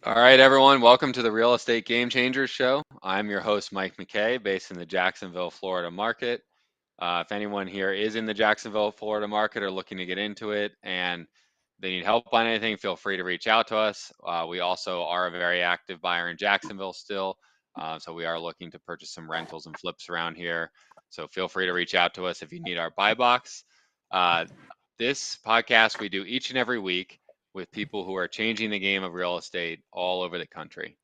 All right, everyone, welcome to the Real Estate Game Changers Show. I'm your host, Mike McKay, based in the Jacksonville, Florida market. If anyone here is in the Jacksonville, Florida market or looking to get into it and they need help on anything, feel free to reach out to us. We also are a very active buyer in Jacksonville still. So we are looking to purchase some rentals and flips around here. So feel free to reach out to us if you need our buy box. Uh, this podcast we do each and every week with people who are changing the game of real estate all over the country.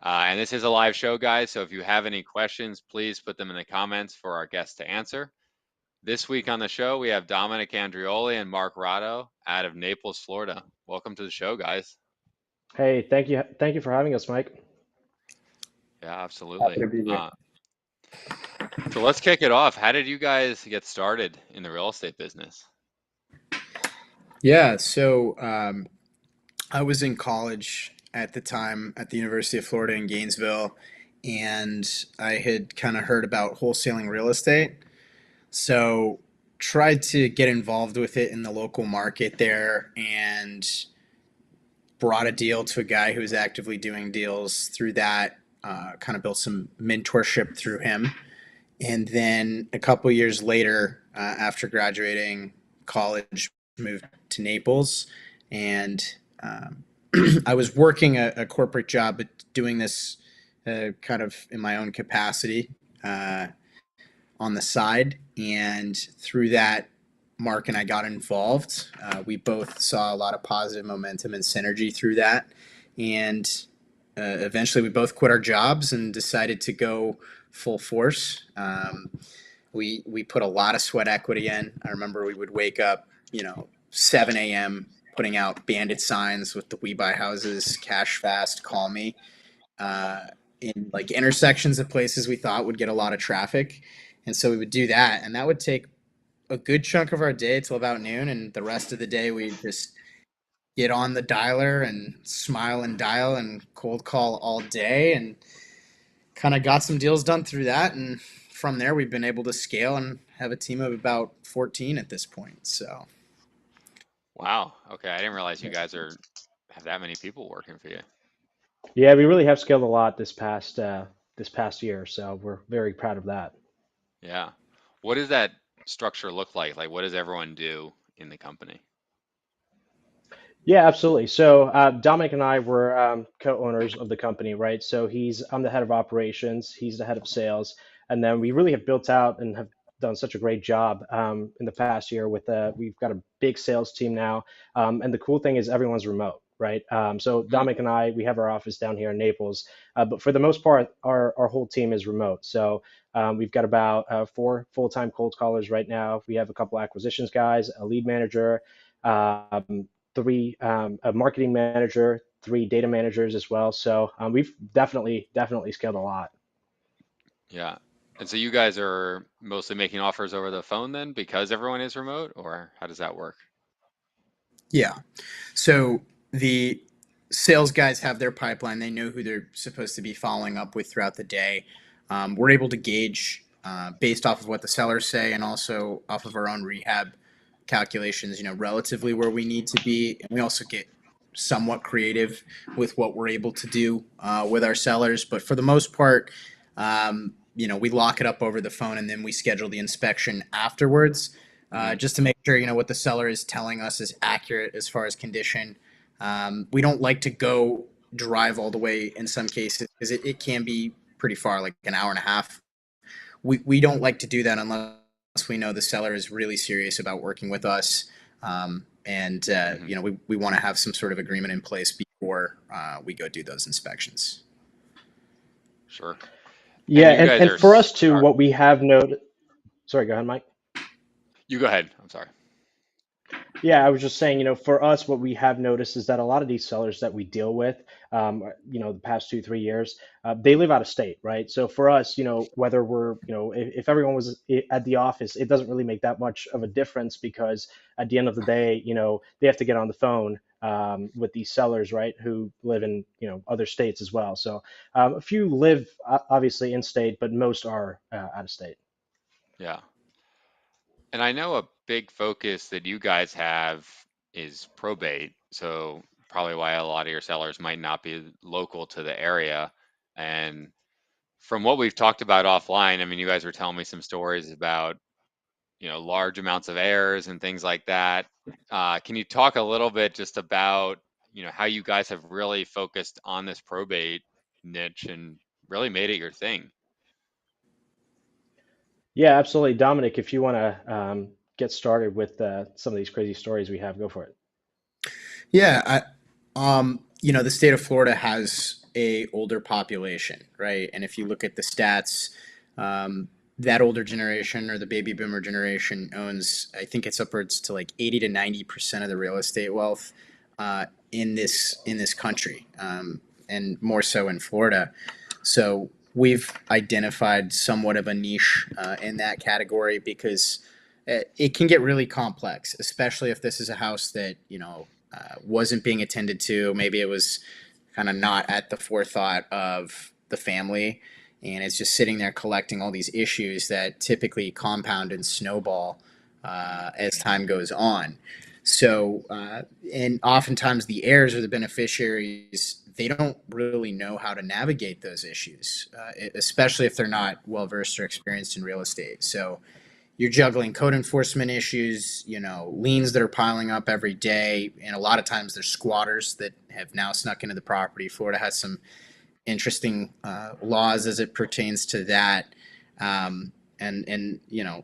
And this is a live show, guys. So if you have any questions, please put them in the comments for our guests to answer. This week on the show, we have Dominic Andrioli and Mark Rado out of Naples, Florida. Welcome to the show, guys. Hey, thank you for having us, Mike. Yeah, Happy absolutely. to be here. So let's kick it off. How did you guys get started in the real estate business? Yeah, so I was in college at the time at the University of Florida in Gainesville, and I had kind of heard about wholesaling real estate. So tried to get involved with it in the local market there and brought a deal to a guy who was actively doing deals through that. Kind of built some mentorship through him. And then a couple years later, after graduating college, moved to Naples, and um, I was working a corporate job, but doing this kind of in my own capacity uh, on the side. And through that, Mark and I got involved. We both saw a lot of positive momentum and synergy through that, and eventually, we both quit our jobs and decided to go full force. We put a lot of sweat equity in. I remember we would wake up, 7 a.m. putting out Bandit signs with the "We Buy Houses, Cash Fast, Call Me" uh, in like intersections of places we thought would get a lot of traffic, and so we would do that, and that would take a good chunk of our day till about noon, and the rest of the day we just get on the dialer and smile and dial and cold call all day and kind of got some deals done through that, and from there we've been able to scale and have a team of about 14 at this point. So Wow. Okay, I didn't realize you guys are have that many people working for you. Yeah, we really have scaled a lot this past year, so we're very proud of that. Yeah. What does that structure look like? Like, what does everyone do in the company? Yeah, absolutely. So Dominic and I were co-owners of the company, right? So I'm the head of operations, he's the head of sales, and then we really have built out and have done such a great job in the past year with we've got a big sales team now, and the cool thing is everyone's remote, right? So Hmm. Dominic and I, we have our office down here in Naples, but for the most part, our whole team is remote. So we've got about four full-time cold callers right now. We have a couple acquisitions guys, a lead manager. Three a marketing manager, three data managers as well. So we've definitely scaled a lot. Yeah. And so you guys are mostly making offers over the phone then because everyone is remote, or how does that work? yeah, so the sales guys have their pipeline. They know who they're supposed to be following up with throughout the day. We're able to gauge based off of what the sellers say and also off of our own rehab calculations, relatively where we need to be. And we also get somewhat creative with what we're able to do with our sellers. But for the most part, we lock it up over the phone and then we schedule the inspection afterwards, Hmm. just to make sure, what the seller is telling us is accurate as far as condition. We don't like to go drive all the way in some cases because it can be pretty far, like an hour and a half. We don't like to do that unless we know the seller is really serious about working with us. And Hmm. we want to have some sort of agreement in place before we go do those inspections. Sure. Yeah, And you and guys and are, for us too, what we have noted. Sorry, go ahead, Mike. you go ahead. I'm sorry. Yeah, I was just saying, for us, what we have noticed is that a lot of these sellers that we deal with, the past 2, 3 years, they live out of state, right? So for us, whether we're, if everyone was at the office, it doesn't really make that much of a difference because at the end of the day, they have to get on the phone with these sellers, right, who live in, other states as well. So a few live obviously in state, but most are out of state. Yeah. And I know a big focus that you guys have is probate. So probably why a lot of your sellers might not be local to the area. And from what we've talked about offline, I mean, you guys were telling me some stories about, large amounts of errors and things like that. Can you talk a little bit just about, how you guys have really focused on this probate niche and really made it your thing? Yeah, absolutely. Dominic, if you want to get started with some of these crazy stories we have, go for it. Yeah, the state of Florida has a older population, right? And if you look at the stats, um, that older generation or the baby boomer generation owns, I think it's upwards to like 80 to 90% of the real estate wealth in this country, and more so in Florida. So we've identified somewhat of a niche in that category because it can get really complex, especially if this is a house that wasn't being attended to. Maybe it was kind of not at the forethought of the family, and it's just sitting there collecting all these issues that typically compound and snowball as time goes on. So, and oftentimes the heirs or the beneficiaries, they don't really know how to navigate those issues, especially if they're not well versed or experienced in real estate. So, you're juggling code enforcement issues, liens that are piling up every day, and a lot of times there's squatters that have now snuck into the property. Florida has some interesting laws as it pertains to that, and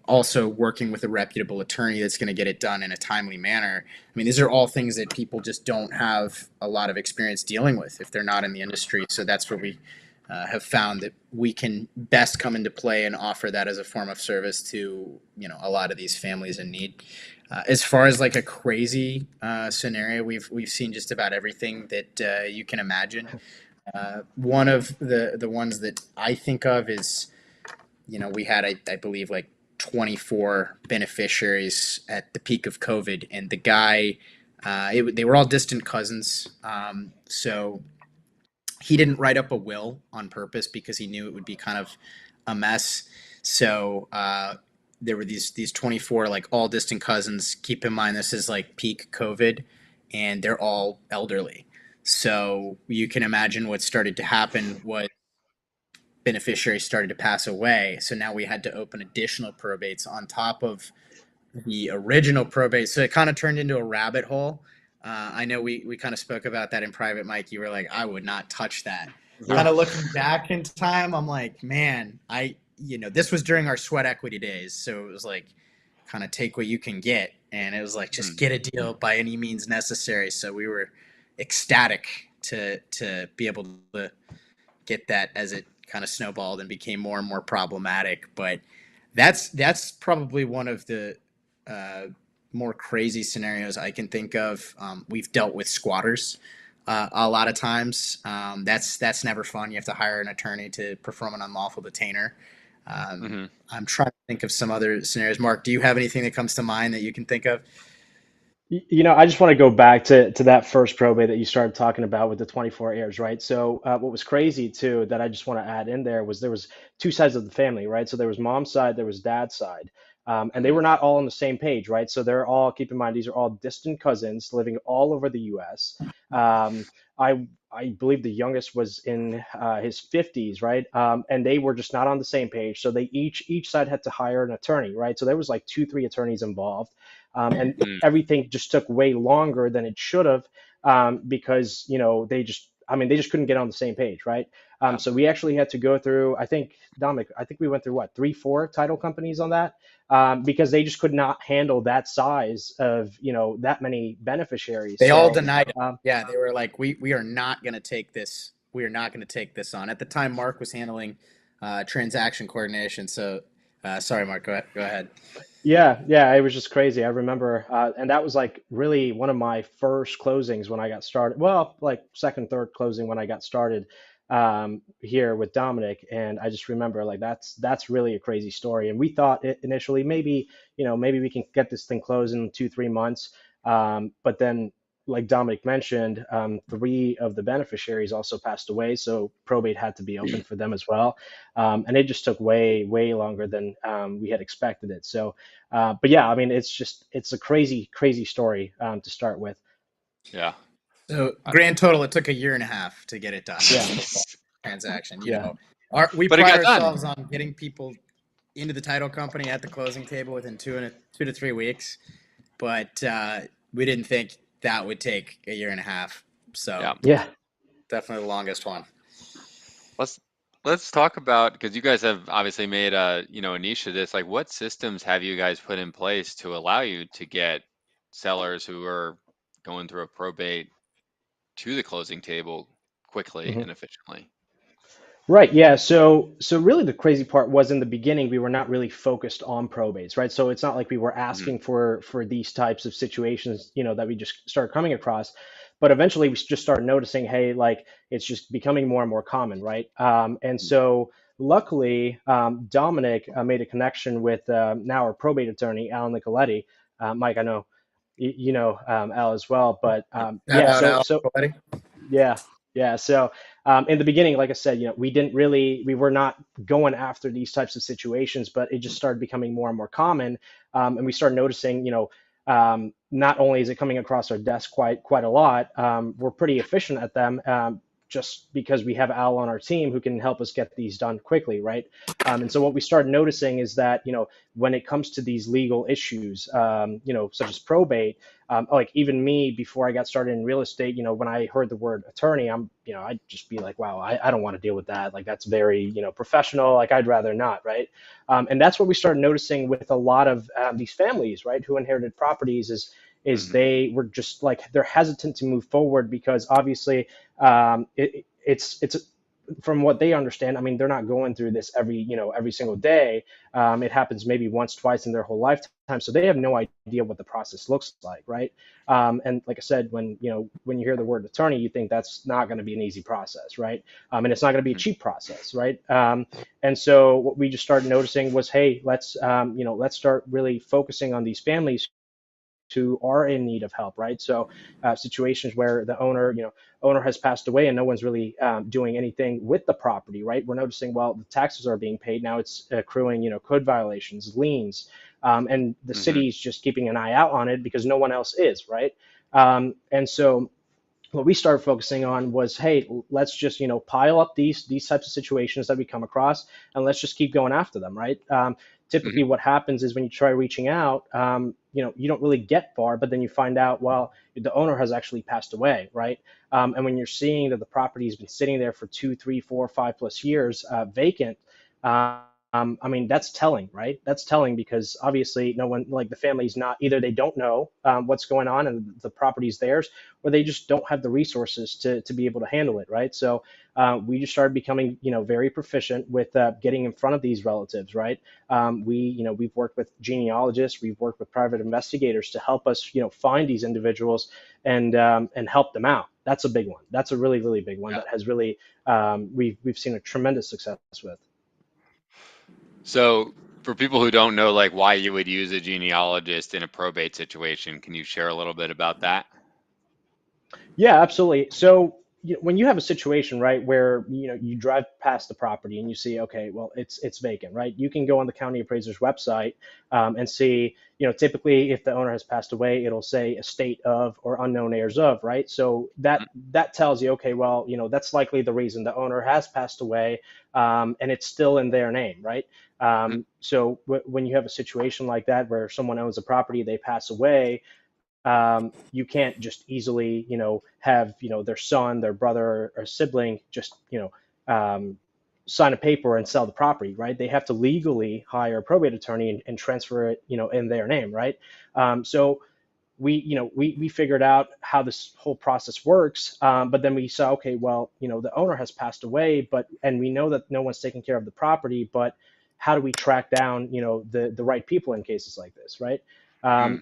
also working with a reputable attorney that's going to get it done in a timely manner. I mean, these are all things that people just don't have a lot of experience dealing with if they're not in the industry. So that's where we have found that we can best come into play and offer that as a form of service to a lot of these families in need. As far as like a crazy scenario, we've seen just about everything that you can imagine. One of the ones that I think of is, we had I believe like 24 beneficiaries at the peak of COVID, and the guy, they were all distant cousins. So he didn't write up a will on purpose because he knew it would be kind of a mess. So there were these 24 like all distant cousins. Keep in mind this is like peak COVID, and they're all elderly. So you can imagine what started to happen was beneficiaries started to pass away. So now we had to open additional probates on top of the original probate. So it kind of turned into a rabbit hole. I know we kind of spoke about that in private, Mike. You were like, I would not touch that. Kind Yeah. of looking back in time, I'm like, man, this was during our sweat equity days. So it was like, kind of take what you can get. And it was like, just get a deal by any means necessary. So we were ecstatic to be able to get that as it kind of snowballed and became more and more problematic. But that's probably one of the more crazy scenarios I can think of. We've dealt with squatters a lot of times. That's never fun. You have to hire an attorney to perform an unlawful detainer. Hmm. I'm trying to think of some other scenarios. Mark, do you have anything that comes to mind that you can think of? I just want to go back to that first probate that you started talking about with the 24 heirs, right? So what was crazy too that I just want to add in there was two sides of the family, right? So there was mom's side, there was dad's side, and they Hmm. were not all on the same page, right? So they're all, keep in mind, these are all distant cousins living all over the U.S. I believe the youngest was in his 50s, right? And they were just not on the same page. So they each side had to hire an attorney, right? So there was like two, three attorneys involved, and everything just took way longer than it should have, because they just couldn't get on the same page, right? Yeah. So we actually had to go through, I think, Dominic, I think we went through what, three, four title companies on that, because they just could not handle that size of that many beneficiaries. They all So denied it. um, Yeah, they were like, we are not going to take this. We are not going to take this on. At the time, Mark was handling transaction coordination. So, sorry, Mark. Go ahead. yeah, it was just crazy. I remember, and that was like really one of my first closings when I got started. Well, like second, third closing when I got started here with Dominic, and I just remember like that's really a crazy story. And we thought initially maybe we can get this thing closed in 2, 3 months, but then like Dominic mentioned, three of the beneficiaries also passed away, so probate had to be open for them as well, and it just took way longer than we had expected it. So. But yeah, I mean, it's a crazy story to start with. Yeah. So Uh, grand total, it took a year and a half to get it done. Yeah, Transaction. yeah, We but it pride got done. ourselves on getting people into the title company at the closing table within 2 to 3 weeks, but we didn't think that would take a year and a half. So Yeah. yeah. definitely the longest one. Let's let's talk about, because you guys have obviously made a niche of this. Like, what systems have you guys put in place to allow you to get sellers who are going through a probate to the closing table quickly Mhm. and efficiently? Right, yeah. So really the crazy part was in the beginning we were not really focused on probates, right? So it's not like we were Hmm. asking for these types of situations, that we just started coming across. But eventually we just started noticing, hey, like it's just becoming more and more common, right? And so luckily, Dominic made a connection with now our probate attorney, Alan Nicoletti. Mike, I know you know Al as well, but Shout yeah, out, so Alex, so buddy. yeah, yeah. So in the beginning, like I said, we were not going after these types of situations, but it just started becoming more and more common, and we started noticing, not only is it coming across our desk quite a lot, we're pretty efficient at them. Just because we have Al on our team who can help us get these done quickly, right? And so what we started noticing is that, when it comes to these legal issues, such as probate, like even me before I got started in real estate, when I heard the word attorney, I'd just be like, wow, I don't want to deal with that. Like that's very, professional. Like I'd rather not, right? And that's what we started noticing with a lot of these families, right, who inherited properties is Hmm. they were just like they're hesitant to move forward because obviously it's from what they understand. I mean, they're not going through this every single day. It happens maybe once, twice in their whole lifetime, so they have no idea what the process looks like, right? And like I said, when you hear the word attorney, you think that's not going to be an easy process, right? And it's not going to be a Hmm. cheap process, right? And so what we just started noticing was, hey, let's start really focusing on these families who are in need of help, right? So situations where the owner has passed away and no one's really doing anything with the property, right? We're noticing, well, the taxes are being paid now; it's accruing, code violations, liens, and the Hmm. city's just keeping an eye out on it because no one else is, right? And so what we started focusing on was, hey, let's just pile up these types of situations that we come across, and let's just keep going after them, right? Hmm. Typically, what happens is when you try reaching out, you don't really get far, but then you find out, well, the owner has actually passed away, right? And when you're seeing that the property has been sitting there for 2, 3, 4, 5+ years vacant, I mean, that's telling, right? That's telling because obviously no one, like the family's not, either they don't know what's going on and the property's theirs, or they just don't have the resources to be able to handle it, right? So we just started becoming, very proficient with getting in front of these relatives, right? We've worked with genealogists, we've worked with private investigators to help us, find these individuals and help them out. That's a big one. That's a really, really big one Yeah. that has really we've seen a tremendous success with. So for people who don't know, like why you would use a genealogist in a probate situation, can you share a little bit about that? Yeah, absolutely. So when you have a situation, right, where you drive past the property and you see, okay, well, it's vacant, right? You can go on the county appraiser's website and see, typically if the owner has passed away, it'll say estate of or unknown heirs of, right? So that tells you, okay, well, that's likely the reason the owner has passed away, and it's still in their name, right? So when you have a situation like that where someone owns a property, they pass away, you can't just easily, have, their son, their brother, or sibling just, sign a paper and sell the property, right? They have to legally hire a probate attorney and transfer it, in their name, right? So we figured out how this whole process works, but then we saw, okay, well, the owner has passed away, and we know that no one's taking care of the property, but how do we track down, the right people in cases like this, right? Mm-hmm.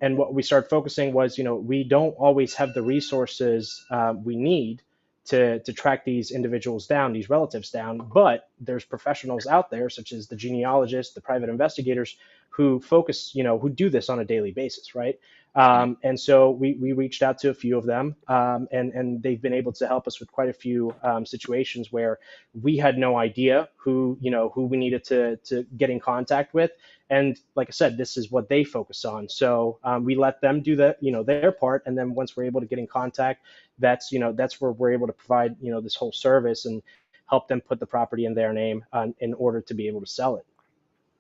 And what we started focusing was, we don't always have the resources we need to track these individuals down, these relatives down, but there's professionals out there such as the genealogists, the private investigators, who focus, who do this on a daily basis, right? Mm. And so we reached out to a few of them, and they've been able to help us with quite a few situations where we had no idea who we needed to get in contact with. And like I said, this is what they focus on. So we let them do their part, and then once we're able to get in contact, that's where we're able to provide this whole service and help them put the property in their name in order to be able to sell it.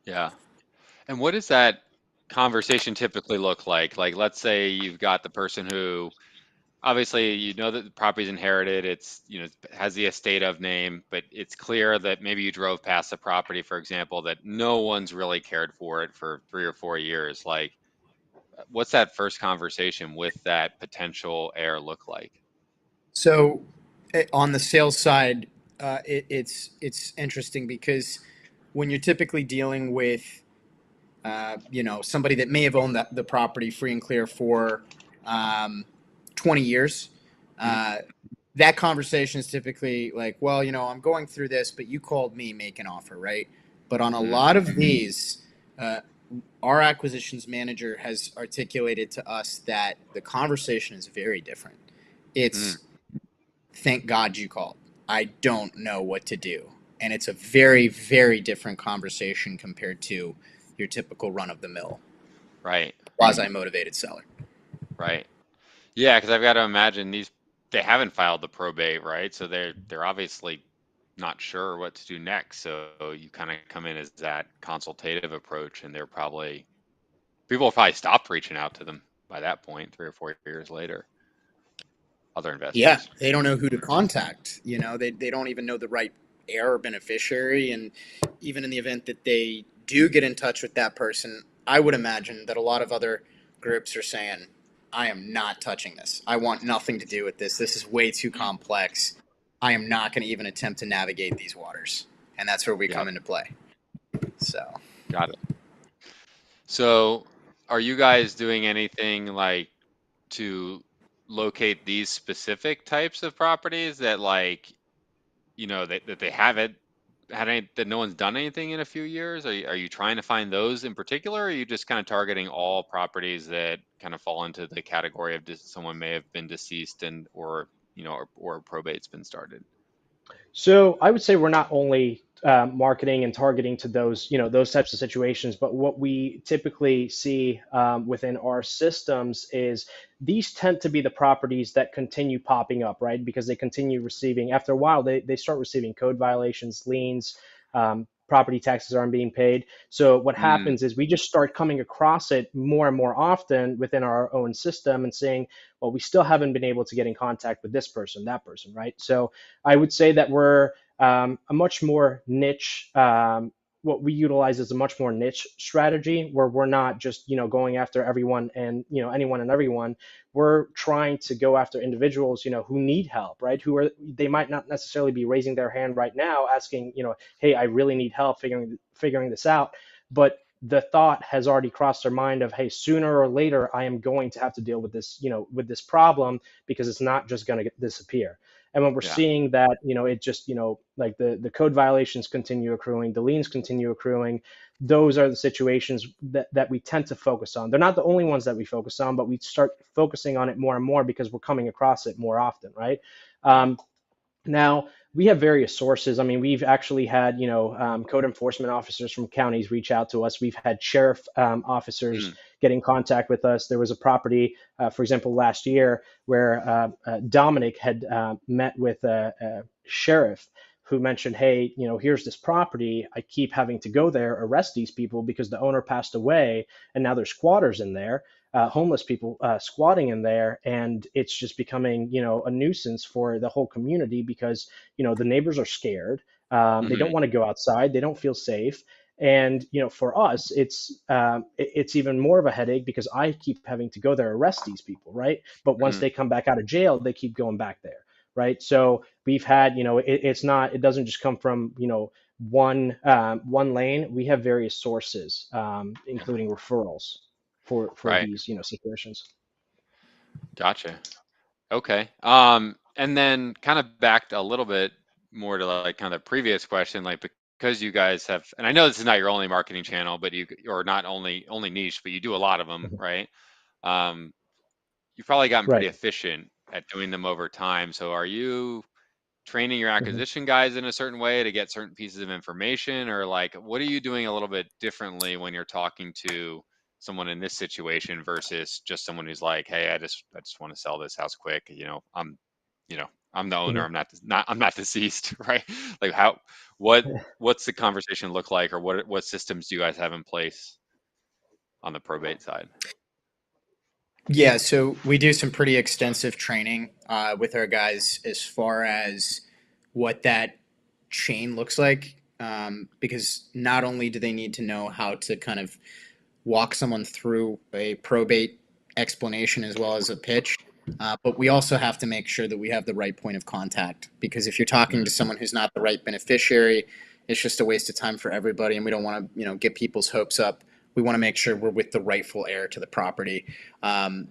Yeah. And what does that conversation typically look like? Like, let's say you've got the person who obviously you know that the property's inherited, it's, has the estate of name, but it's clear that maybe you drove past the property, for example, that no one's really cared for it for 3 or 4 years. Like, what's that first conversation with that potential heir look like? So on the sales side, it's interesting because when you're typically dealing with somebody that may have owned the property free and clear for 20 years, Mhm. that conversation is typically like, well, I'm going through this, but you called me, make an offer, right? But on a Mm. lot of these, our acquisitions manager has articulated to us that the conversation is very different. Mm. It's thank God you called. I don't know what to do. And it's a very, very different conversation compared to your typical run of the mill Right. quasi motivated seller. Right. Yeah, because I've got to imagine they haven't filed the probate, right? So they're obviously not sure what to do next. So you kind of come in as that consultative approach, and people have probably stopped reaching out to them by that point, 3 or 4 years later, other Yeah, investors. they don't know who to contact. They don't even know the right heir or beneficiary. And even in the event that they do get in touch with that person, I would imagine that a lot of other groups are saying, I am not touching this. I want nothing to do with this. This is way too Mm. complex. I am not going to even attempt to navigate these waters. And that's where we Yep, come into play. So, got it. So are you guys doing anything like to locate these specific types of properties that that they haven't that no one's done anything in a few years? Are you trying to find those in particular, or are you just kind of targeting all properties that kind of fall into the category of someone may have been deceased and or or probate's been started? So I would say we're not only marketing and targeting to those types of situations, but what we typically see within our systems is these tend to be the properties that continue popping up, right? Because they continue receiving, after a while, they start receiving code violations, liens, property taxes aren't being paid. So what Mm. happens is we just start coming across it more and more often within our own system and saying, well, we still haven't been able to get in contact with this person, that person, right? So I would say that we're a much more niche. What we utilize is a much more niche strategy where we're not just going after everyone and anyone and everyone. We're trying to go after individuals who need help, right? Who are they might not necessarily be raising their hand right now, asking hey, I really need help figuring this out, but the thought has already crossed their mind of, hey, sooner or later I am going to have to deal with this with this problem because it's not just going to disappear. And when we're Yeah. seeing that, it just, like the code violations continue accruing, the liens continue accruing, those are the situations that we tend to focus on. They're not the only ones that we focus on, but we start focusing on it more and more because we're coming across it more often, right? Yeah. Now, we have various sources. I mean, we've actually had, code enforcement officers from counties reach out to us. We've had sheriff officers Mm. get in contact with us. There was a property, for example, last year where Dominic had met with a sheriff who mentioned, hey, here's this property. I keep having to go there, arrest these people because the owner passed away, and now there's squatters in there, homeless people squatting in there, and it's just becoming a nuisance for the whole community because the neighbors are scared. They Hmm. don't want to go outside. They don't feel safe. And for us, it's even more of a headache because I keep having to go there arrest these people, right? But once Hmm. they come back out of jail, they keep going back there, right? So we've had it doesn't just come from one lane. We have various sources, Yeah. including referrals for Right. these situations. Gotcha. Okay. And then kind of backed a little bit more to like kind of the previous question, like because you guys have, and I know this is not your only marketing channel, but or not only niche, but you do a lot of them, Mhm. right? Um, you've probably gotten pretty Right. efficient at doing them over time. So are you training your Mhm. acquisition guys in a certain way to get certain pieces of information, or like what are you doing a little bit differently when you're talking to someone in this situation versus just someone who's like, hey, I just want to sell this house quick, I'm the owner, Mhm. I'm not deceased, right? Like what what's the conversation look like, or what systems do you guys have in place on the probate side? Yeah, so we do some pretty extensive training with our guys as far as what that chain looks like. Because not only do they need to know how to kind of walk someone through a probate explanation as well as a pitch, but we also have to make sure that we have the right point of contact. Because if you're talking Mm-hmm. to someone who's not the right beneficiary, it's just a waste of time for everybody, and we don't want to, get people's hopes up. We want to make sure we're with the rightful heir to the property.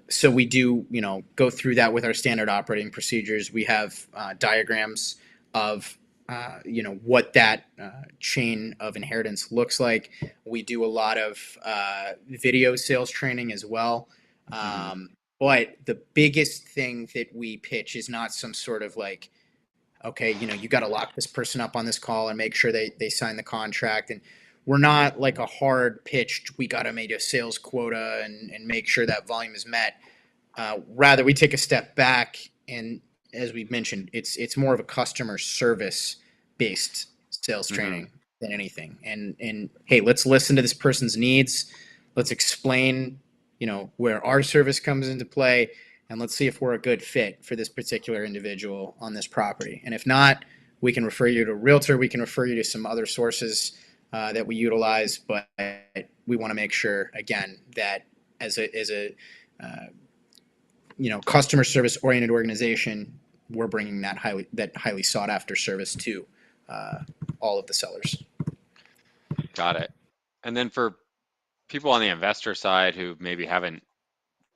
So we do, go through that with our standard operating procedures. We have diagrams of, what that chain of inheritance looks like. We do a lot of video sales training as well. Mm-hmm. But the biggest thing that we pitch is not some sort of like, okay, you got to lock this person up on this call and make sure they sign the contract. And we're not like a hard pitched, we got to make a sales quota and make sure that volume is met. Rather, we take a step back, and as we've mentioned, it's more of a customer service based sales Mm-hmm. training than anything. And hey, let's listen to this person's needs. Let's explain, where our service comes into play, and let's see if we're a good fit for this particular individual on this property. And if not, we can refer you to a realtor. We can refer you to some other sources that we utilize, but we want to make sure again that as a customer service oriented organization, we're bringing that highly sought after service to uh, all of the sellers. Got it. And then for people on the investor side who maybe haven't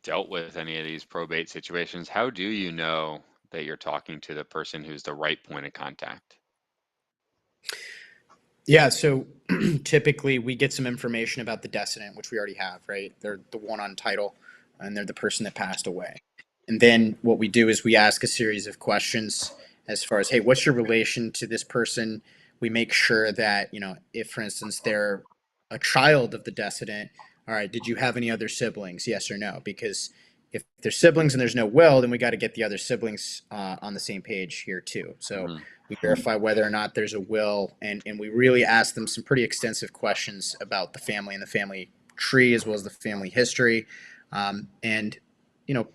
dealt with any of these probate situations, how do you know that you're talking to the person who's the right point of contact? Yeah, so typically we get some information about the decedent, which we already have, right? They're the one on title, and they're the person that passed away. And then what we do is we ask a series of questions as far as, hey, what's your relation to this person? We make sure that, if, for instance, they're a child of the decedent, all right, did you have any other siblings? Yes or no? Because if there's siblings and there's no will, then we got to get the other siblings on the same page here too. So Mm-hmm. we verify whether or not there's a will, and we really ask them some pretty extensive questions about the family and the family tree as well as the family history. And, you know,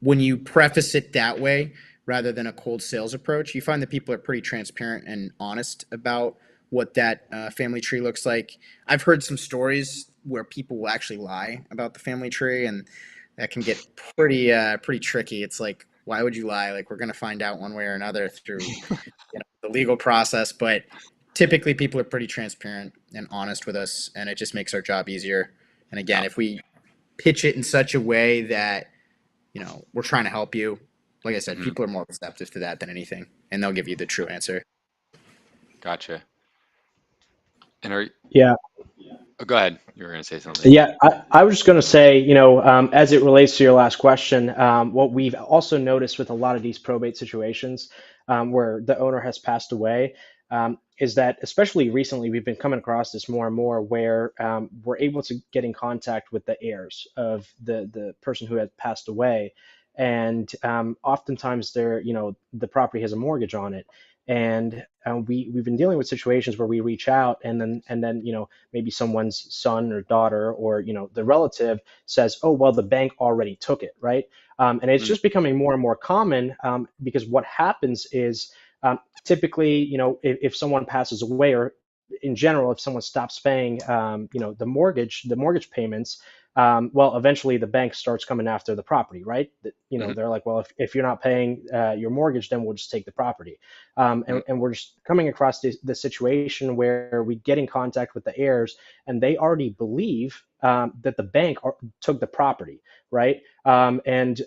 when you preface it that way, rather than a cold sales approach, you find that people are pretty transparent and honest about what that family tree looks like. I've heard some stories where people will actually lie about the family tree, and that can get pretty tricky. It's like, why would you lie? Like, we're going to find out one way or another through the legal process. But typically, people are pretty transparent and honest with us, and it just makes our job easier. And again, Yeah. if we pitch it in such a way that we're trying to help you, like I said, Mm-hmm. people are more receptive to that than anything, and they'll give you the true answer. Gotcha. And are Yeah. oh, go ahead. You were going to say something. Yeah, I was just going to say, as it relates to your last question, what we've also noticed with a lot of these probate situations where the owner has passed away is that, especially recently, we've been coming across this more and more where we're able to get in contact with the heirs of the person who had passed away. And oftentimes the property has a mortgage on it. And we've been dealing with situations where we reach out and then maybe someone's son or daughter or the relative says, oh well, the bank already took it, right? And it's Mm-hmm. just becoming more and more common because what happens is typically if someone passes away, or in general if someone stops paying the mortgage payments, well, eventually the bank starts coming after the property, right? Mm-hmm. They're like, well, if you're not paying your mortgage, then we'll just take the property. And we're just coming across this situation where we get in contact with the heirs and they already believe that the bank took the property, right? And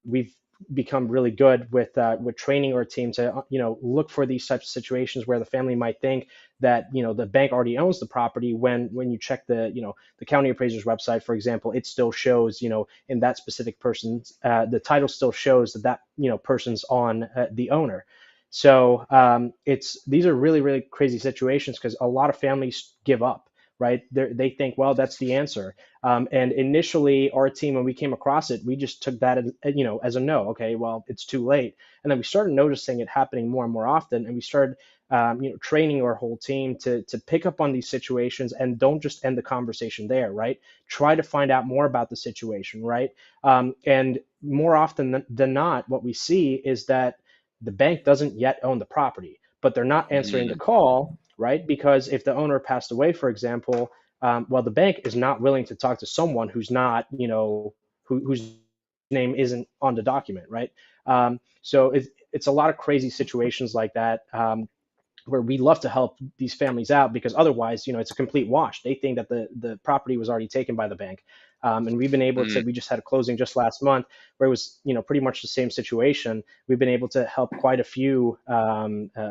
we've become really good with training our team to look for these types of situations where the family might think that the bank already owns the property, when you check the county appraiser's website, for example, it still shows in that specific person's the title still shows that person's on the owner. So these are really, really crazy situations because a lot of families give up, right? They think, well, that's the answer. And initially, our team, when we came across it, we just took that as a no. Okay, well, it's too late. And then we started noticing it happening more and more often, and we started training our whole team to pick up on these situations and don't just end the conversation there, right? Try to find out more about the situation, right? And more often than not, what we see is that the bank doesn't yet own the property, but they're not answering the call, right? Because if the owner passed away, for example, well, the bank is not willing to talk to someone who's not, whose name isn't on the document, right? So it's a lot of crazy situations like that. Where we love to help these families out because otherwise, it's a complete wash. They think that the property was already taken by the bank. And we've been able to, we just had a closing just last month where it was, pretty much the same situation. We've been able to help quite a few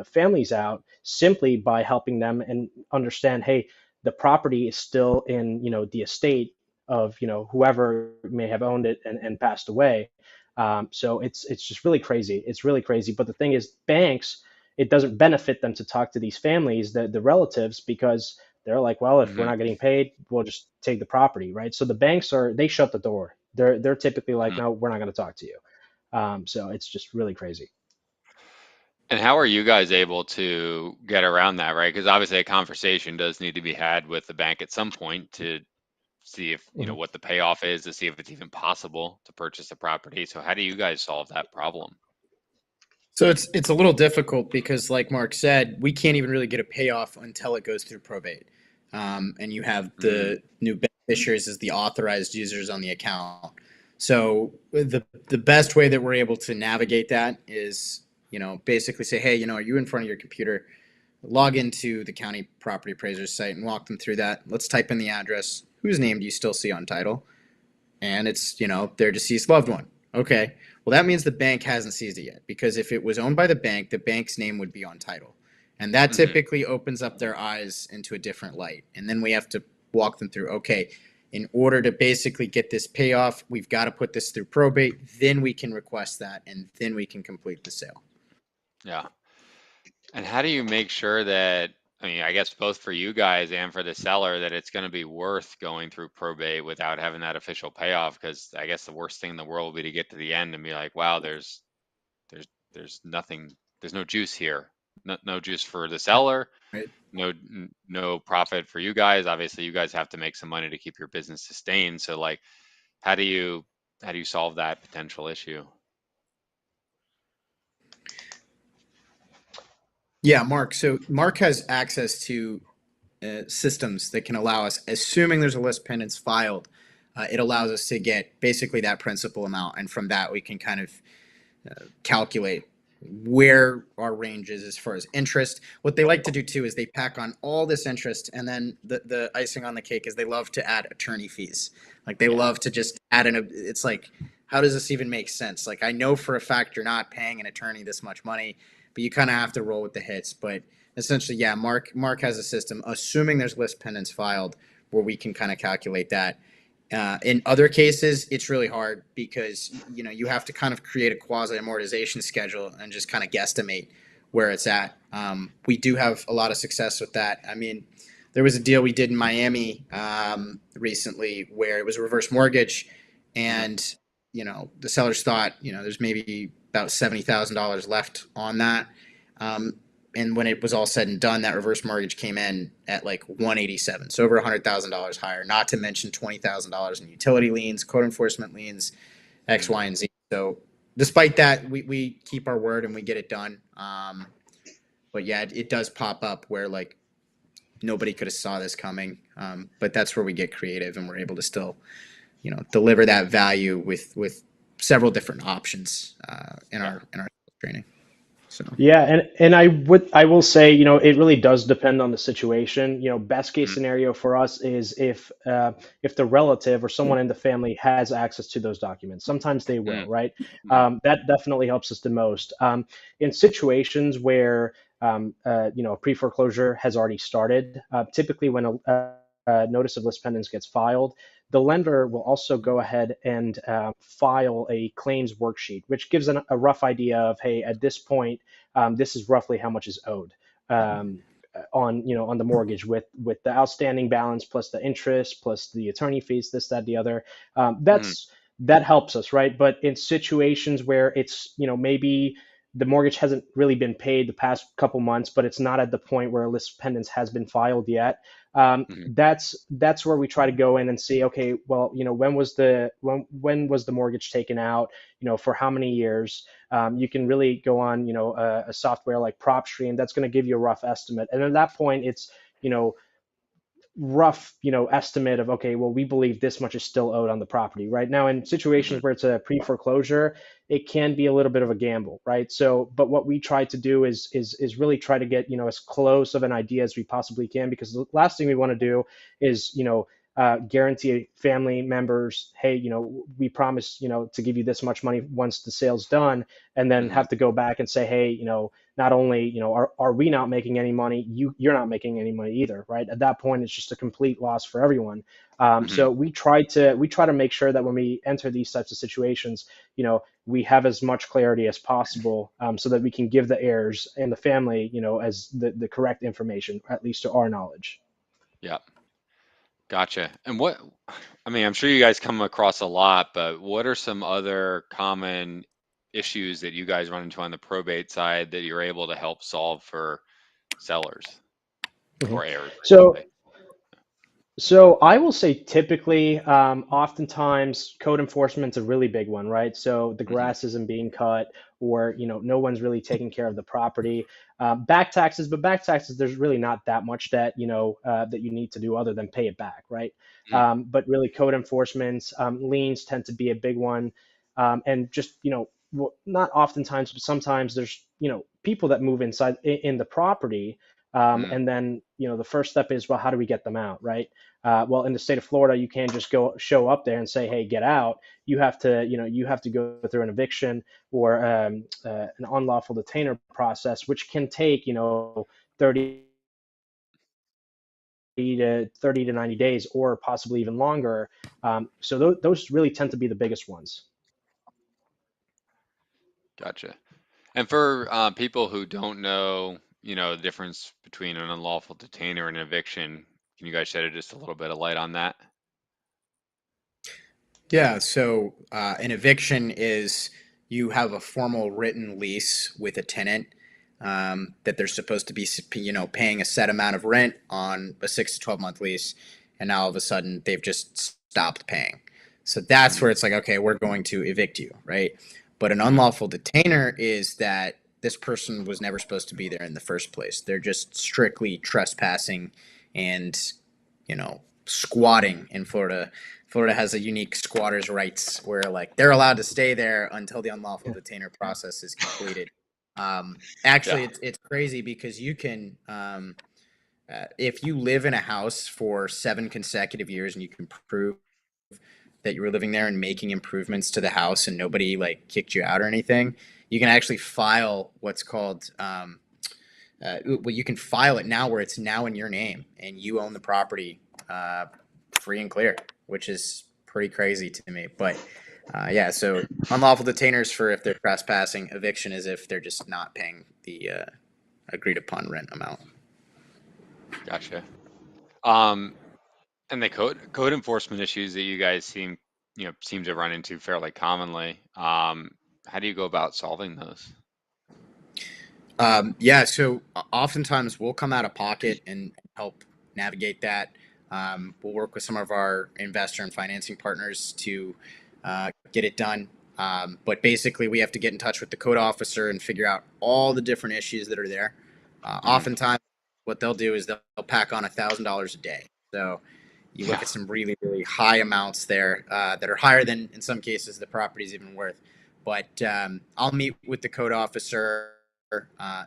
families out simply by helping them and understand, hey, the property is still in, the estate of, whoever may have owned it and passed away. So it's just really crazy. It's really crazy. But the thing is, banks, it doesn't benefit them to talk to these families, the relatives, because they're like, well, if we're not getting paid, we'll just take the property, right? So the banks they shut the door. They're typically like, no, we're not going to talk to you. So it's just really crazy. And how are you guys able to get around that, right? Because obviously a conversation does need to be had with the bank at some point to see if, what the payoff is, to see if it's even possible to purchase the property. So how do you guys solve that problem? So it's a little difficult because, like Mark said, we can't even really get a payoff until it goes through probate, and you have the new beneficiaries as the authorized users on the account. So the best way that we're able to navigate that is, basically say, hey, are you in front of your computer? Log into the county property appraiser's site and walk them through that. Let's type in the address. Whose name do you still see on title? And it's, their deceased loved one. Okay. Well, that means the bank hasn't seized it yet, because if it was owned by the bank's name would be on title. And that typically opens up their eyes into a different light. And then we have to walk them through, okay, in order to basically get this payoff, we've got to put this through probate. Then we can request that, and then we can complete the sale. Yeah. And how do you make sure that, I mean, I guess both for you guys and for the seller, that it's going to be worth going through probate without having that official payoff? Because I guess the worst thing in the world would be to get to the end and be like, wow, there's nothing, there's no juice here. No juice for the seller, Right. no profit for you guys. Obviously, you guys have to make some money to keep your business sustained. So like, how do you solve that potential issue? Yeah, Mark. So Mark has access to systems that can allow us, assuming there's a list pendants filed, it allows us to get basically that principal amount. And from that, we can kind of calculate where our range is as far as interest. What they like to do too is they pack on all this interest, and then the icing on the cake is they love to add attorney fees. Like they love to just add it's like, how does this even make sense? Like, I know for a fact you're not paying an attorney this much money, but you kind of have to roll with the hits. But essentially, yeah, Mark has a system, assuming there's list pendants filed, where we can kind of calculate that. In other cases, it's really hard because you have to kind of create a quasi amortization schedule and just kind of guesstimate where it's at. We do have a lot of success with that. I mean, there was a deal we did in Miami recently where it was a reverse mortgage, and the sellers thought there's maybe about $70,000 left on that. And when it was all said and done, that reverse mortgage came in at like 187, so over $100,000 higher. Not to mention $20,000 in utility liens, code enforcement liens, X, Y, and Z. So despite that, we keep our word and we get it done. But yeah, it does pop up where like nobody could have saw this coming. But that's where we get creative and we're able to still, deliver that value with several different options in our training. So Yeah, and I will say, it really does depend on the situation. Best case Mm, scenario for us is if the relative or someone in the family has access to those documents. Sometimes they will, mm, right? mm, That definitely helps us the most. In situations where a pre-foreclosure has already started, typically when a notice of list pendants gets filed, the lender will also go ahead and file a claims worksheet, which gives a rough idea of, hey, at this point this is roughly how much is owed on the mortgage with the outstanding balance plus the interest plus the attorney fees, this, that, the other. mm, That helps us, right? But in situations where it's maybe the mortgage hasn't really been paid the past couple months, but it's not at the point where a list of pendants has been filed yet. mm, That's where we try to go in and see, okay, well, when was the mortgage taken out? For how many years? You can really go on, a software like PropStream that's going to give you a rough estimate. And at that point, it's, you know, rough, estimate of, okay, well, we believe this much is still owed on the property. Right now, in mhm, situations where it's a pre-foreclosure, it can be a little bit of a gamble, right? So, but what we try to do is really try to get, as close of an idea as we possibly can, because the last thing we want to do is, guarantee family members, hey, we promise, to give you this much money once the sale's done, and then mhm, have to go back and say, hey, not only are we not making any money, you're not making any money either, right? At that point, it's just a complete loss for everyone. mhm. So we try to make sure that when we enter these types of situations, we have as much clarity as possible, so that we can give the heirs and the family, as the correct information, at least to our knowledge. Yeah, gotcha. And I mean, I'm sure you guys come across a lot, but what are some other common issues that you guys run into on the probate side that you're able to help solve for sellers Mhm. or heirs, I should So say? So I will say typically, oftentimes code enforcement's a really big one, right? So the Hmm. grass isn't being cut, or no one's really taking care of the property. Back taxes, but back taxes, there's really not that much that that you need to do other than pay it back, right? Mm, But really, code enforcement, liens tend to be a big one, and just well, not oftentimes, but sometimes there's people that move inside in the property, mm, and then the first step is, well, how do we get them out, right? Well, in the state of Florida, you can't just go show up there and say, "Hey, get out." You have to go through an eviction or an unlawful detainer process, which can take 30 to 90 days, or possibly even longer. So those really tend to be the biggest ones. gotcha. And for people who don't know, the difference between an unlawful detainer and an eviction, can you guys shed just a little bit of light on that? yeah, so an eviction is you have a formal written lease with a tenant that they're supposed to be, paying a set amount of rent on a 6 to 12 month lease, and now all of a sudden they've just stopped paying. So that's Hmm. where it's like, okay, we're going to evict you, right? But an Hmm. unlawful detainer is that this person was never supposed to be there in the first place. They're just strictly trespassing and, squatting in Florida. Florida has a unique squatters' rights where like they're allowed to stay there until the unlawful Yeah. detainer process is completed. Yeah. Actually, it's crazy because you can, if you live in a house for 7 consecutive years and you can prove that you were living there and making improvements to the house and nobody like kicked you out or anything, you can actually file what's called well, you can file it now where it's now in your name and you own the property uh, free and clear, which is pretty crazy to me. But yeah, so unlawful detainers for if they're trespassing, eviction is if they're just not paying the agreed upon rent amount. Gotcha. Um, and the code enforcement issues that you guys seem to run into fairly commonly. How do you go about solving those? Yeah, so oftentimes we'll come out of pocket and help navigate that. We'll work with some of our investor and financing partners to get it done. But basically, we have to get in touch with the code officer and figure out all the different issues that are there. Hmm. Oftentimes, what they'll do is they'll pack on $1,000 a day. So you look Yeah. at some really, really high amounts there that are higher than, in some cases, the property's even worth. But I'll meet with the code officer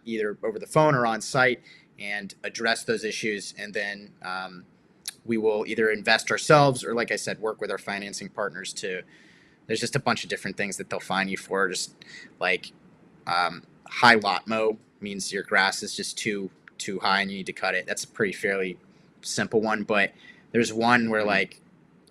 either over the phone or on site and address those issues. And then we will either invest ourselves or, like I said, work with our financing partners to. There's just a bunch of different things that they'll fine you for, just like high lot mow means your grass is just too high and you need to cut it. That's a pretty fairly simple one, but there's one where like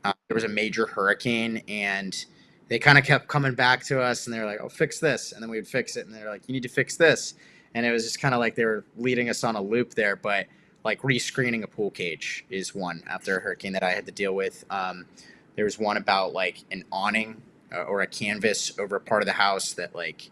there was a major hurricane and they kind of kept coming back to us and they're like, oh, fix this. And then we would fix it. And they're like, you need to fix this. And it was just kind of like they were leading us on a loop there. But like rescreening a pool cage is one after a hurricane that I had to deal with. There was one about like an awning or a canvas over a part of the house that like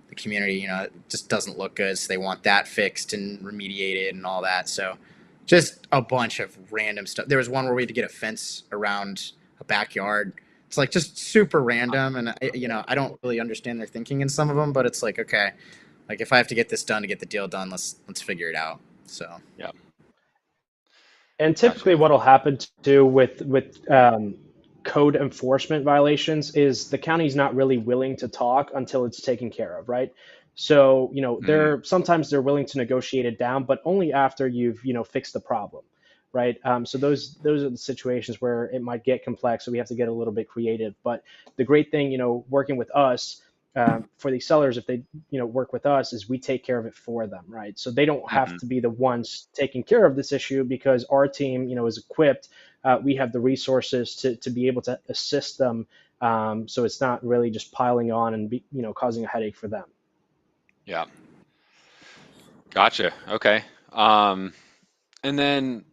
the community, just doesn't look good. So they want that fixed and remediated and all that. So just a bunch of random stuff. There was one where we had to get a fence around a backyard. It's like just super random. And, I don't really understand their thinking in some of them, but it's like, okay, like if I have to get this done to get the deal done, let's figure it out. So, Yeah. And typically, what'll happen too with code enforcement violations is the county's not really willing to talk until it's taken care of, right? So, sometimes they're willing to negotiate it down, but only after you've, fixed the problem, right? So those are the situations where it might get complex. So we have to get a little bit creative. But the great thing, working with us, for these sellers, if they work with us, is we take care of it for them, right? So they don't have to be the ones taking care of this issue because our team is equipped. We have the resources to be able to assist them, so it's not really just piling on and causing a headache for them. Yeah. Gotcha. Okay. And then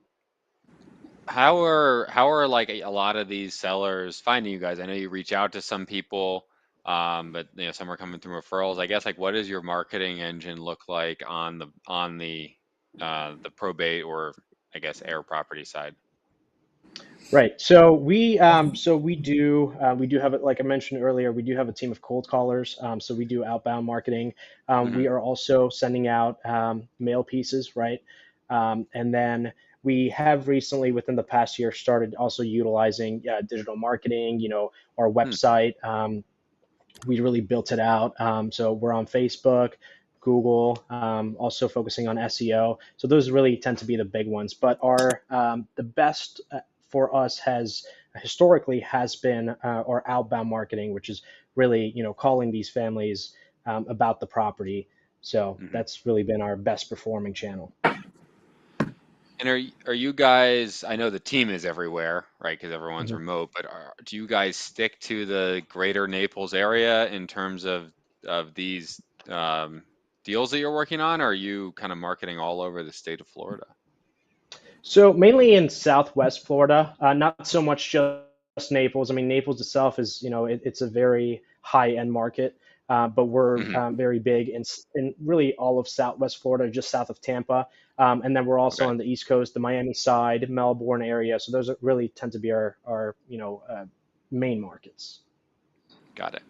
how are like a lot of these sellers finding you guys? I know you reach out to some people, but some are coming through referrals. I guess like what does your marketing engine look like on the probate or I guess air property side? Right. So we do have it, like I mentioned earlier, we do have a team of cold callers. So we do outbound marketing. We are also sending out mail pieces, right? And then we have recently, within the past year, started also utilizing digital marketing. Our website. We really built it out. So we're on Facebook, Google, also focusing on SEO. So those really tend to be the big ones. But the best for us has historically been our outbound marketing, which is really calling these families about the property. So that's really been our best performing channel. And are you guys? I know the team is everywhere, right? Because everyone's remote. But do you guys stick to the greater Naples area in terms of these deals that you're working on? Or are you kind of marketing all over the state of Florida? So mainly in Southwest Florida, not so much just Naples. I mean, Naples itself is, it's a very high-end market, but we're very big in really all of Southwest Florida, just south of Tampa. And then we're also on the East Coast, the Miami side, Melbourne area. So those really tend to be our main markets. Got it.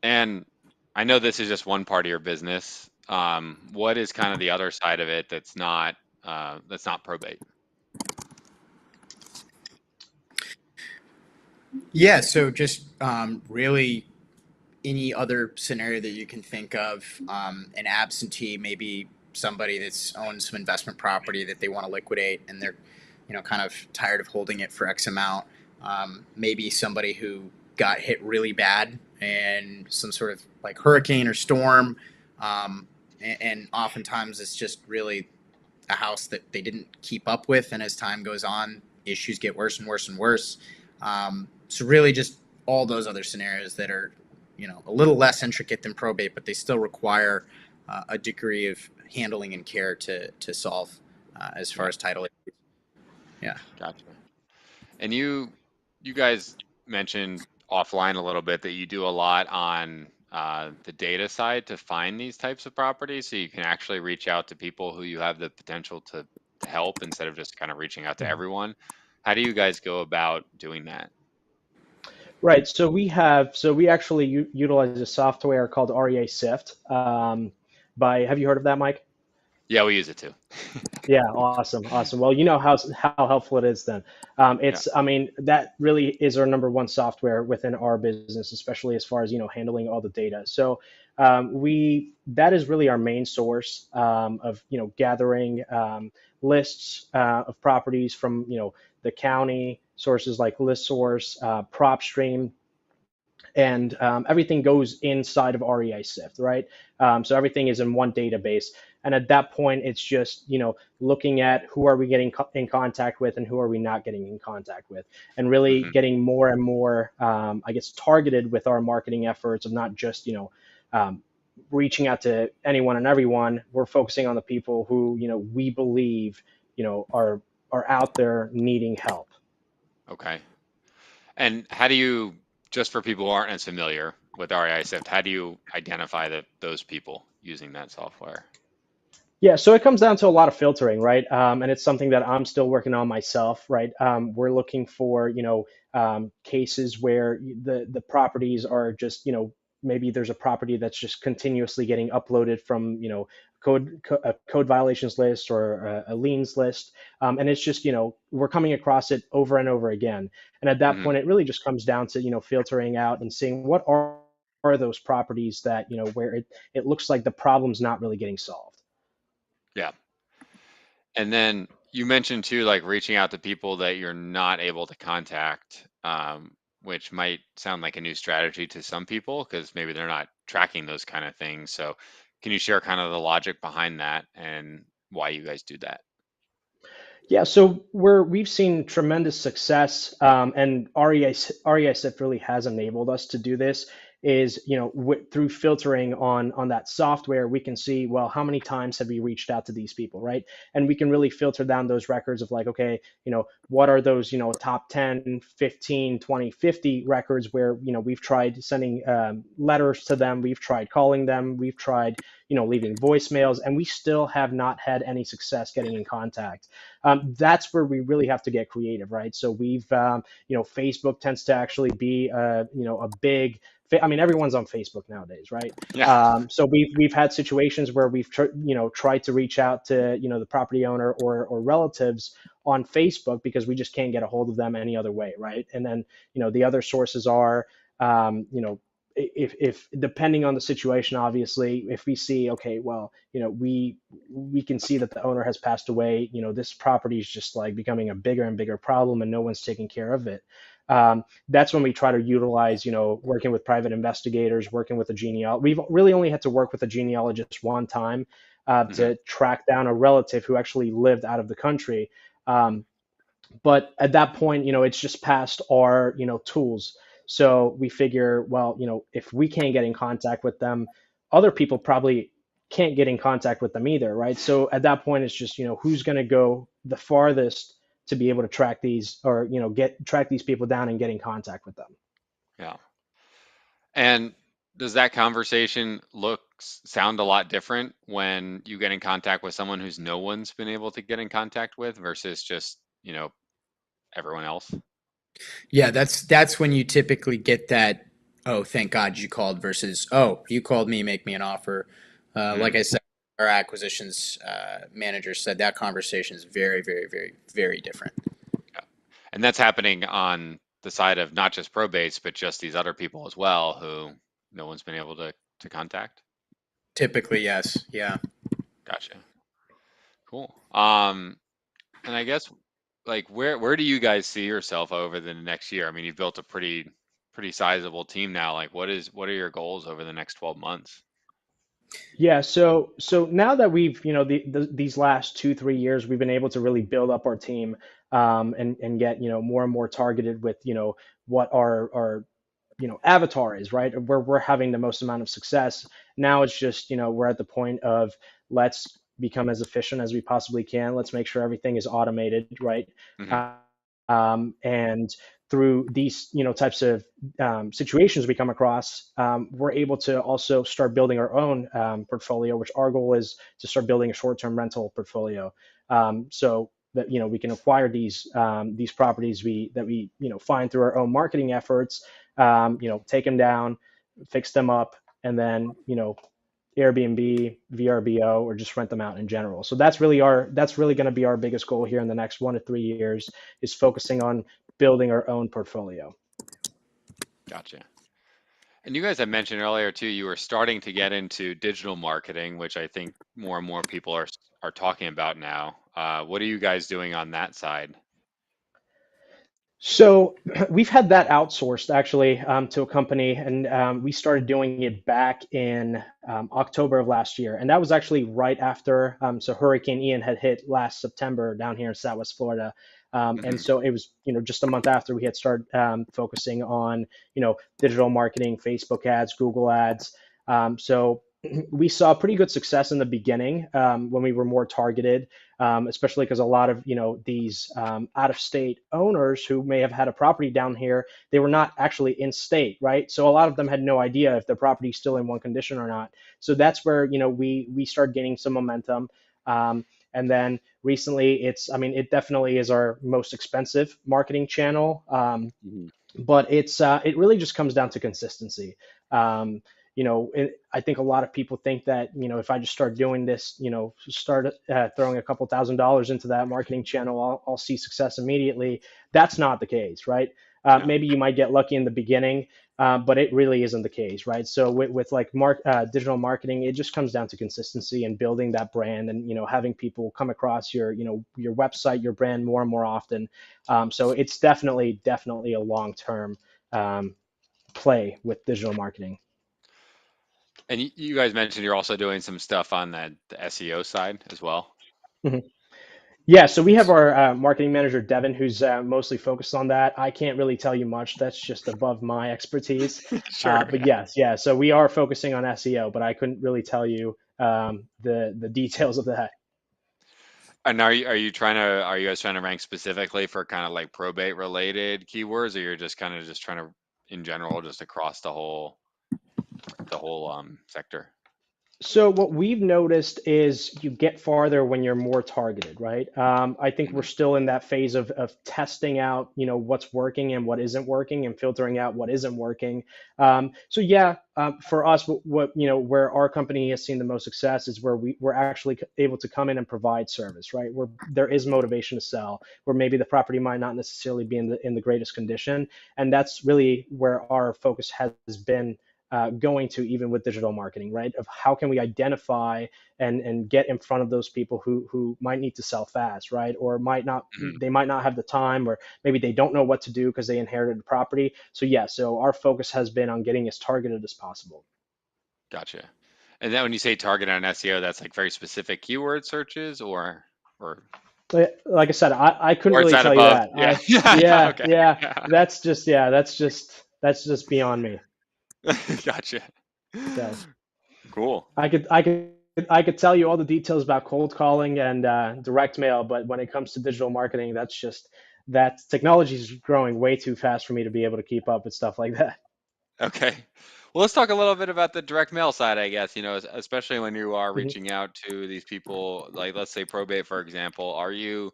And I know this is just one part of your business. What is kind of the other side of it that's not probate? Yeah, so just really any other scenario that you can think of, an absentee, maybe somebody that's owned some investment property that they want to liquidate and they're, kind of tired of holding it for X amount. Maybe somebody who got hit really bad and some sort of like hurricane or storm. And oftentimes it's just really a house that they didn't keep up with. And as time goes on, issues get worse and worse and worse. So really just all those other scenarios that are, a little less intricate than probate, but they still require a degree of handling and care to solve as far as title. Yeah. Gotcha. And you guys mentioned offline a little bit that you do a lot on the data side to find these types of properties, so you can actually reach out to people who you have the potential to help instead of just kind of reaching out to everyone. How do you guys go about doing that? Right. So we actually utilize a software called REA Sift. Have you heard of that, Mike? Yeah, we use it too. Yeah, awesome, awesome. Well, you know how helpful it is then. Yeah. I mean, that really is our number one software within our business, especially as far as handling all the data. So we that is really our main source of gathering lists of properties from the county sources like ListSource, PropStream, and everything goes inside of REI Sift, right? So everything is in one database. And at that point, it's just looking at who are we getting in contact with and who are we not getting in contact with, and really Hmm. getting more and more, I guess, targeted with our marketing efforts of not just um, reaching out to anyone and everyone. We're focusing on the people who we believe are out there needing help. Okay. And how do you, just for people who aren't as familiar with REI Sift, how do you identify those people using that software? Yeah, so it comes down to a lot of filtering, right? And it's something that I'm still working on myself, right? We're looking for, cases where the properties are just, maybe there's a property that's just continuously getting uploaded from, a code violations list or a liens list, and it's just, we're coming across it over and over again. And at that Hmm. point, it really just comes down to, filtering out and seeing what are those properties that, where it looks like the problem's not really getting solved. Yeah. And then you mentioned too, like reaching out to people that you're not able to contact, which might sound like a new strategy to some people because maybe they're not tracking those kind of things. So, can you share kind of the logic behind that and why you guys do that? Yeah, so we've seen tremendous success, and REISIF really has enabled us to do this. Is through filtering on that software, we can see, well, how many times have we reached out to these people, right? And we can really filter down those records of like, okay, what are those top 10, 15, 20, 50 records where we've tried sending letters to them, we've tried calling them, we've tried leaving voicemails, and we still have not had any success getting in contact. That's where we really have to get creative, right? So Facebook tends to actually be, a big. I mean, everyone's on Facebook nowadays, right? Yeah. So we've had situations where we've tried to reach out to the property owner or relatives on Facebook because we just can't get a hold of them any other way, right? And then the other sources are if depending on the situation, obviously, if we see, okay, well, we can see that the owner has passed away, this property is just like becoming a bigger and bigger problem and no one's taking care of it. That's when we try to utilize, working with private investigators, working with a genealogist. We've really only had to work with a genealogist one time Hmm. to track down a relative who actually lived out of the country. Um, but at that point, it's just past our, tools. So we figure, well, if we can't get in contact with them, other people probably can't get in contact with them either, right? So at that point, it's just, who's going to go the farthest to be able to track these or, get track these people down and get in contact with them. Yeah. And does that conversation sound a lot different when you get in contact with someone who's no one's been able to get in contact with versus just, everyone else? Yeah, that's when you typically get that, oh, thank God you called versus, oh, you called me, make me an offer. Like Hmm. I said, our acquisitions manager said that conversation is very, very, very, very different. Yeah. And that's happening on the side of not just probates, but just these other people as well who no one's been able to contact. Typically, yes. Yeah. Gotcha. Cool. And I guess like where do you guys see yourself over the next year? I mean, you've built a pretty sizable team now. Like what are your goals over the next 12 months? Yeah, so now that we've, these last 2, 3 years, we've been able to really build up our team, and get, more and more targeted with, what our avatar is, right? Where we're having the most amount of success. Now it's just, we're at the point of let's become as efficient as we possibly can. Let's make sure everything is automated, right? Hmm. And through these, types of situations we come across, we're able to also start building our own portfolio, which our goal is to start building a short-term rental portfolio. So that we can acquire these properties we find through our own marketing efforts, take them down, fix them up, and then Airbnb, VRBO, or just rent them out in general. So that's really going to be our biggest goal here in the next 1 to 3 years is focusing on building our own portfolio. Gotcha. And you guys had mentioned earlier too, you were starting to get into digital marketing, which I think more and more people are talking about now. What are you guys doing on that side? So we've had that outsourced actually to a company, and we started doing it back in October of last year, and that was actually right after so Hurricane Ian had hit last September down here in Southwest Florida, and Hmm. so it was just a month after we had started focusing on digital marketing, Facebook ads, Google ads. So we saw pretty good success in the beginning when we were more targeted, especially because a lot of these out-of-state owners who may have had a property down here, they were not actually in state, right? So a lot of them had no idea if their property is still in one condition or not. So that's where we started gaining some momentum. And then recently, it definitely is our most expensive marketing channel. Hmm. But it really just comes down to consistency. I think a lot of people think that if I just start doing this, start throwing a couple $1,000s into that marketing channel, I'll see success immediately. That's not the case, right? No. Maybe you might get lucky in the beginning, but it really isn't the case, right? So with like digital marketing, it just comes down to consistency and building that brand, and having people come across your website, your brand more and more often. So it's definitely a long-term um, play with digital marketing. And you guys mentioned you're also doing some stuff on the SEO side as well. Mhm. Yeah, so we have our marketing manager, Devin, who's mostly focused on that. I can't really tell you much. That's just above my expertise. Sure. But Yeah. yes, yeah, so we are focusing on SEO, but I couldn't really tell you the details of that. And are you guys trying to rank specifically for kind of like probate related keywords, or you're just kind of just trying to in general just across the whole sector? So what we've noticed is you get farther when you're more targeted, right? I think we're Hmm. still in that phase of testing out, what's working and what isn't working, and filtering out what isn't working. So yeah, for us, where our company has seen the most success is where we're actually able to come in and provide service, right? Where there is motivation to sell, where maybe the property might not necessarily be in the greatest condition, and that's really where our focus has been going to, even with digital marketing, right? Of how can we identify and get in front of those people who might need to sell fast, right? Or Hmm. they might not have the time, or maybe they don't know what to do because they inherited the property. So yeah, so our focus has been on getting as targeted as possible. Gotcha. And then when you say target on SEO, that's like very specific keyword searches, or Like I said, I couldn't or is really that tell you above? that. Yeah. Yeah. Okay. Yeah, Yeah. that's just beyond me. Gotcha. Yes. Cool. I could tell you all the details about cold calling and direct mail, but when it comes to digital marketing, that technology is growing way too fast for me to be able to keep up with stuff like that. Okay. Well, let's talk a little bit about the direct mail side, I guess, especially when you are Mhm. reaching out to these people, like let's say probate, for example. Are you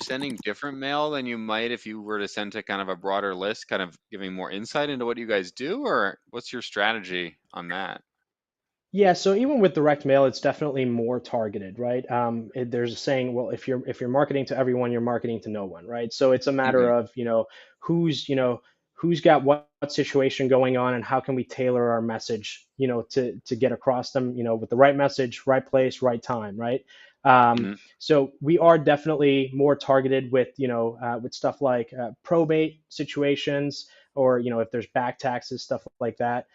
sending different mail than you might if you were to send to kind of a broader list, kind of giving more insight into what you guys do, or what's your strategy on that? Yeah, so even with direct mail, it's definitely more targeted, right? There's a saying, well, if you're marketing to everyone, you're marketing to no one, right? So it's a matter Hmm. of who's got what situation going on, and how can we tailor our message, to get across them, with the right message, right place, right time, right? Hmm. So we are definitely more targeted with with stuff like probate situations, or if there's back taxes, stuff like that.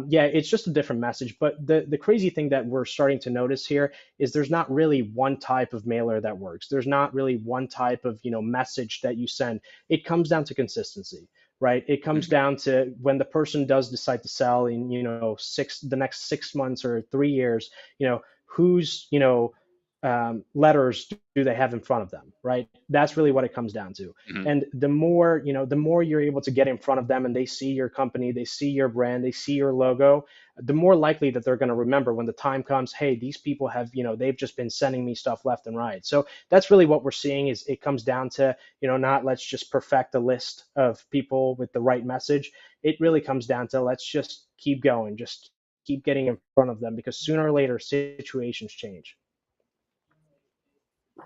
Yeah, it's just a different message. But the crazy thing that we're starting to notice here is there's not really one type of mailer that works. There's not really one type of message that you send. It comes down to consistency, right? It comes Hmm. down to when the person does decide to sell in the next 6 months or 3 years, whose letters do they have in front of them, right? That's really what it comes down to. Hmm. And the more you're able to get in front of them, and they see your company, they see your brand, they see your logo, the more likely that they're going to remember when the time comes, hey, these people have, they've just been sending me stuff left and right. So that's really what we're seeing. Is it comes down to, not let's just perfect a list of people with the right message. It really comes down to let's just keep going, just keep getting in front of them because sooner or later situations change.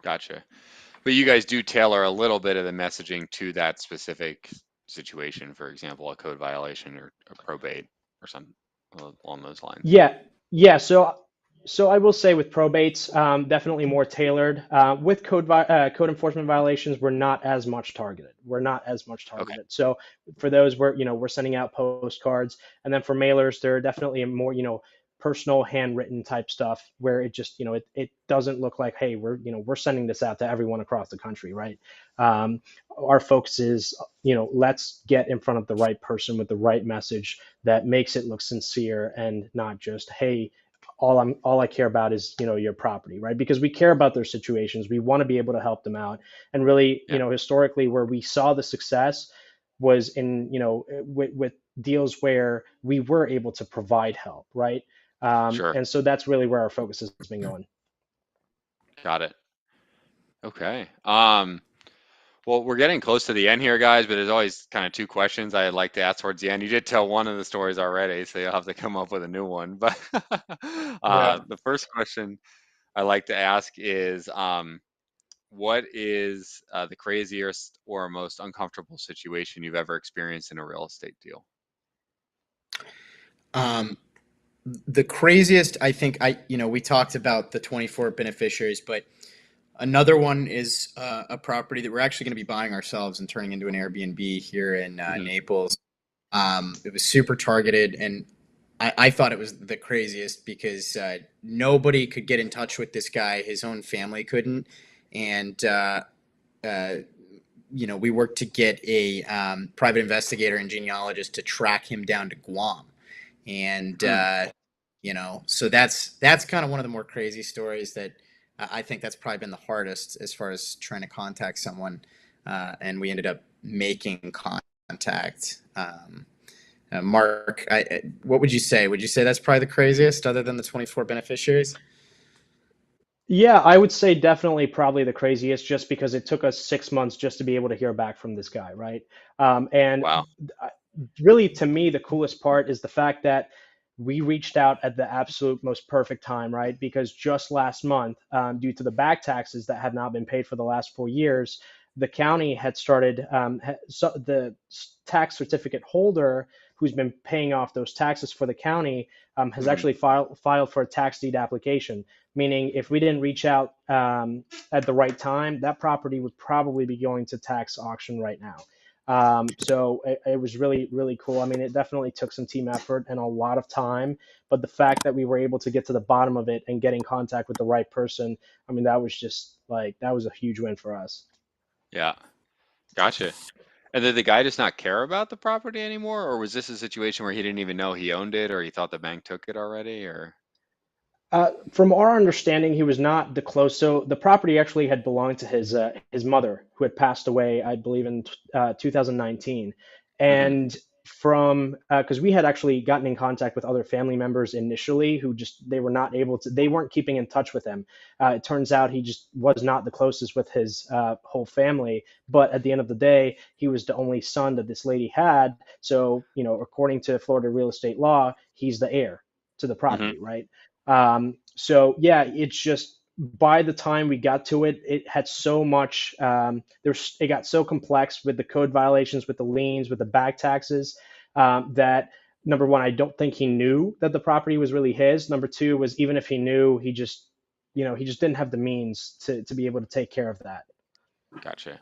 Gotcha. But you guys do tailor a little bit of the messaging to that specific situation, for example, a code violation or a probate or something along those lines. Yeah, yeah. So I will say with probates, definitely more tailored. With code enforcement violations, we're not as much targeted. We're not as much Okay. targeted. So for those, we're sending out postcards, and then for mailers, there are definitely a more personal handwritten type stuff where it just it doesn't look like, hey, we're sending this out to everyone across the country, right? Um, our focus is let's get in front of the right person with the right message that makes it look sincere and not just, hey, all I care about is your property, right? Because we care about their situations. We want to be able to help them out. And really, Yeah. Historically, where we saw the success was in with deals where we were able to provide help, right? Sure. And so that's really where our focus has been going. Got it. Okay. Well, we're getting close to the end here, guys, but there's always kind of two questions I'd like to ask towards the end. You did tell one of the stories already, so you'll have to come up with a new one. But Yeah. the first question I like to ask is, what is the craziest or most uncomfortable situation you've ever experienced in a real estate deal? Um, the craziest, I think, we talked about the 24 beneficiaries, but another one is a property that we're actually going to be buying ourselves and turning into an Airbnb here in Hmm. Naples. It was super targeted, and I thought it was the craziest because nobody could get in touch with this guy. His own family couldn't, and uh, we worked to get a private investigator and genealogist to track him down to Guam, and Hmm. so that's kind of one of the more crazy stories that I think that's probably been the hardest as far as trying to contact someone, and we ended up making contact. Mark, what would you say? Would you say that's probably the craziest, other than the 24 beneficiaries? Yeah, I would say definitely probably the craziest, just because it took us 6 months just to be able to hear back from this guy, right? And Wow. uh, really, to me, the coolest part is the fact that we reached out at the absolute most perfect time, right? Because just last month, due to the back taxes that had not been paid for the last 4 years, the county had started, so the tax certificate holder who's been paying off those taxes for the county has Hmm. actually filed for a tax deed application, meaning if we didn't reach out at the right time, that property would probably be going to tax auction right now. So it was really, really cool. I mean, it definitely took some team effort and a lot of time, but the fact that we were able to get to the bottom of it and get in contact with the right person, I mean, that was just like, that was a huge win for us. Yeah. Gotcha. And did the guy just not care about the property anymore, or was this a situation where he didn't even know he owned it, or he thought the bank took it already, or? From our understanding, he was not the close. So the property actually had belonged to his mother, who had passed away, I believe, in 2019. Hmm. And from because we had actually gotten in contact with other family members initially, who just they were not able to, they weren't keeping in touch with him. It turns out he just was not the closest with his whole family. But at the end of the day, he was the only son that this lady had. So according to Florida real estate law, he's the heir to the Hmm. property, right? So yeah, it's just by the time we got to it, it had so much. It got so complex with the code violations, with the liens, with the back taxes, that number one, I don't think he knew that the property was really his. Number two was, even if he knew, he just didn't have the means to be able to take care of that. Gotcha.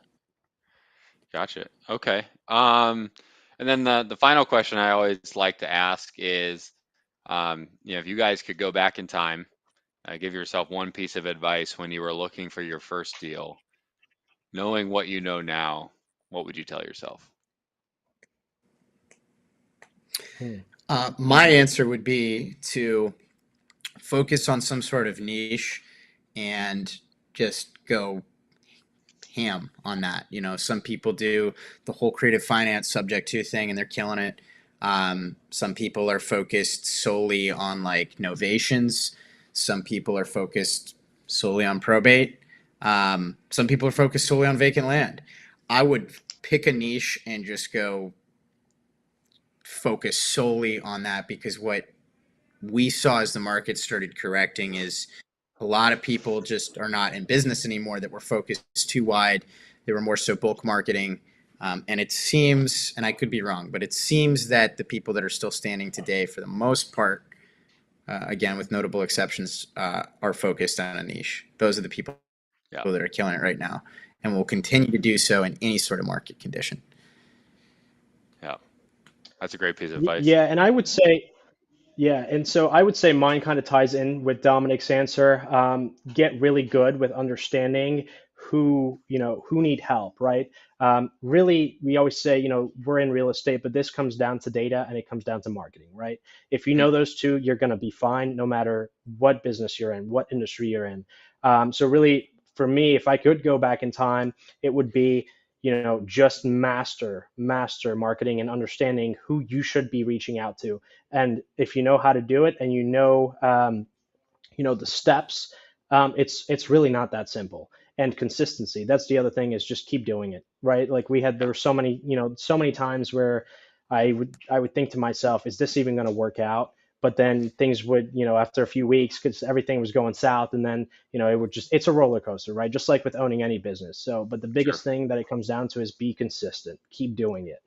Gotcha. Okay. And then the final question I always like to ask is, if you guys could go back in time, give yourself one piece of advice when you were looking for your first deal, knowing what you know now, what would you tell yourself? Hmm. My answer would be to focus on some sort of niche and just go ham on that. Some people do the whole creative finance subject to thing and they're killing it. Some people are focused solely on like novations. Some people are focused solely on probate. Some people are focused solely on vacant land. I would pick a niche and just go focus solely on that, because what we saw as the market started correcting is a lot of people just are not in business anymore that were focused too wide. They were more so bulk marketing. And it seems, and I could be wrong, but it seems that the people that are still standing today, for the most part, again, with notable exceptions, are focused on a niche. Those are the people Yeah. that are killing it right now and will continue to do so in any sort of market condition. Yeah. That's a great piece of advice. Yeah, and I would say, yeah, and so I would say mine kind of ties in with Dominic's answer. Get really good with understanding who need help, right? Really, we always say, we're in real estate, but this comes down to data and it comes down to marketing, right? If you Mhm. know those two, you're going to be fine no matter what business you're in, what industry you're in. So really, for me, if I could go back in time, it would be, just master marketing and understanding who you should be reaching out to. And if you know how to do it and the steps, it's really not that simple. And consistency, that's the other thing, is just keep doing it, right? Like there were so many times where I would think to myself, is this even going to work out? But then things would, after a few weeks, because everything was going south, and then it's a roller coaster, right? Just like with owning any business. So but the Sure. biggest thing that it comes down to is be consistent, keep doing it.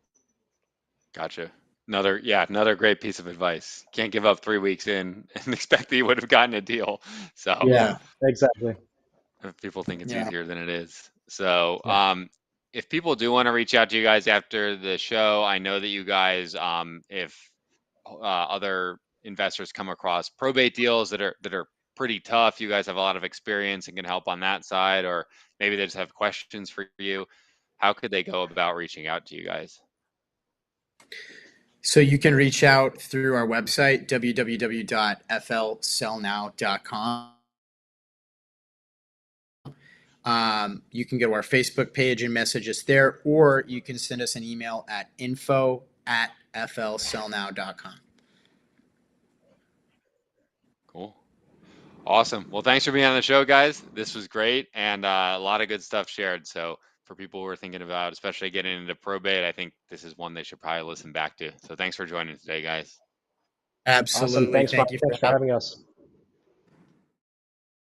Gotcha. Another great piece of advice. Can't give up 3 weeks in and expect that you would have gotten a deal. So Yeah, Yeah. exactly. if people think it's Yeah. easier than it is. So Yeah. if people do want to reach out to you guys after the show, I know that you guys, if other investors come across probate deals that are pretty tough, you guys have a lot of experience and can help on that side, or maybe they just have questions for you. How could they go about reaching out to you guys? So you can reach out through our website, www.flsellnow.com. You can go to our Facebook page and message us there, or you can send us an email at info@flsellnow.com. Cool. Awesome. Well, thanks for being on the show, guys. This was great and a lot of good stuff shared. So for people who are thinking about, especially getting into probate, I think this is one they should probably listen back to. So thanks for joining today, guys. Awesome. Absolutely. Thanks, Mike. Thank you for Thanks for having having us.